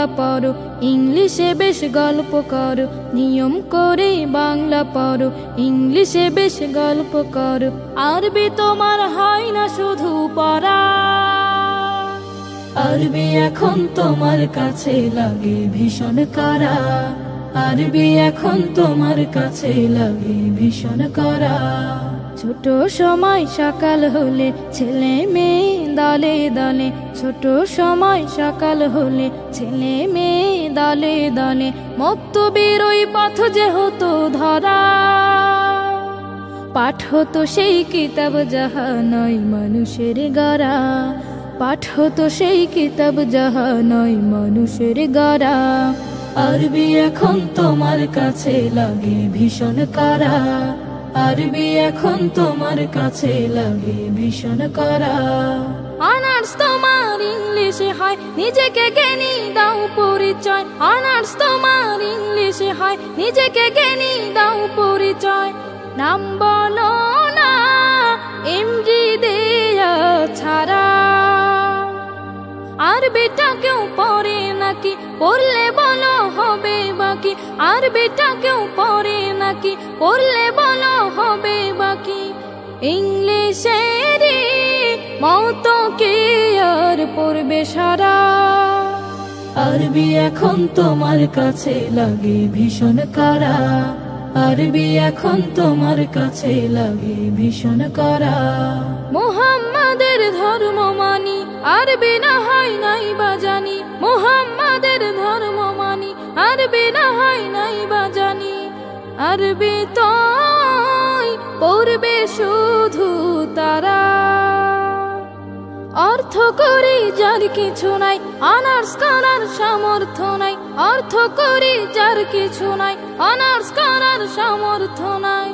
বাংলা পড়ো, ইংলিশে বেশ গল্প করো। নিয়ম করে বাংলা পড়ো, ইংলিশে বেশ গল্প করো। আরবি তোমার হয় না শুধু পড়া, আরবি এখন তোমার কাছে লাগে ভীষণ কড়া। আরবি এখন তোমার কাছে লাগে ভীষণ কড়া। ছোট সময় সকাল হলে ছেলে মেয়ে দলে দলে, ছোট সময় সকাল হলে ছেলে মেয়ে দলে দলে। মক্তবের ওই পথ যে হতো ধরা, পাঠ হতো সেই কিতাব যাহা নয় মানুষের গড়া। পাঠ হতো সেই কিতাব যাহা নয় মানুষের গড়া। আরবি এখন তোমার কাছে লাগে ভীষণ কড়া, আরবি এখন তোমার কাছে লাগে ভীষণ কড়া। অনার্স তোমার ইংলিশে হয়, নিজেকে জ্ঞানী দাও পরিচয়। অনার্স তোমার ইংলিশে হয়, নিজেকে জ্ঞানী দাও পরিচয়। নাম বলো না এমজি দেয়া ছাড়া, আরবিটা কেউ পড়ে নাকি? পড়লে বলো হবে বাকি। আরবিটা কেউ পড়ে নাকি? পড়লে বলো হবে বাকি। ইংলিশের মতো কে আর পড়বে সারা। আরবি এখন তোমার কাছে লাগে ভীষণ কড়া, আরবি এখন তোমার কাছে লাগে ভীষণ কড়া। মুহাম্মাদের ধর্ম মানি, আরবি না হয় নাই বা জানি। মুহাম্মাদের ধর্ম মানি, আরবি না হয় নাই বা জানি। আরবি তো পড়বে শুধু তারা, অর্থ করি যার কিছু নাই, অনার্স করার সামর্থ্য নাই। অর্থ করি যার কিছু নাই, অনার্স করার সামর্থ্য নাই।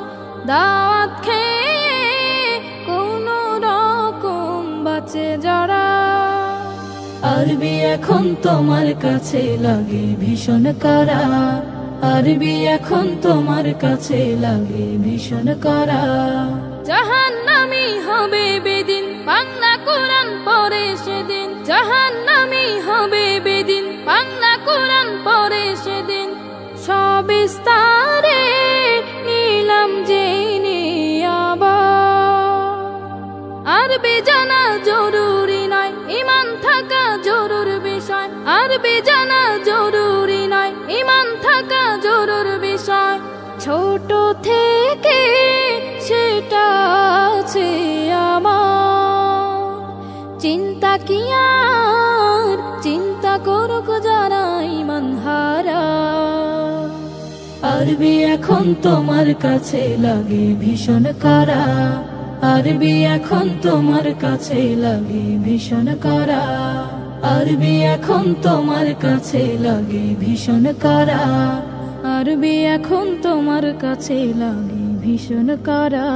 দাওয়াত খেয়ে কোন রকম বাঁচে যারা। আরবি এখন তোমার কাছে লাগে ভীষণ কড়া, আরবি এখন তোমার কাছে লাগে ভীষণ কড়া। জাহান্নামী হবে বেদিন, বাংলা কোরআন পড়ে সেদিন। জাহান্নামী হবে বেদিন, বাংলা কোরআন পড়ে সেদিন। সবিস্তারে নিলাম জেনে আবার, আরবি জানা জরুরি নয়, ঈমান থাকা জরুরি বিষয়। আরবি জানা জরুরি নয়, ঈমান থাকা জরুরি বিষয়। ছোট থেকে সেটা আছে আমার, চিন্তা কি আর চিন্তা করুক যারা ঈমান হারা। আরবি এখন তোমার কাছে লাগে ভীষণ কড়া, আরবি এখন তোমার কাছে লাগে ভীষণ কড়া। আরবি এখন তোমার কাছে লাগে ভীষণ কড়া, আরবি এখন তোমার কাছে লাগে ভীষণ কড়া।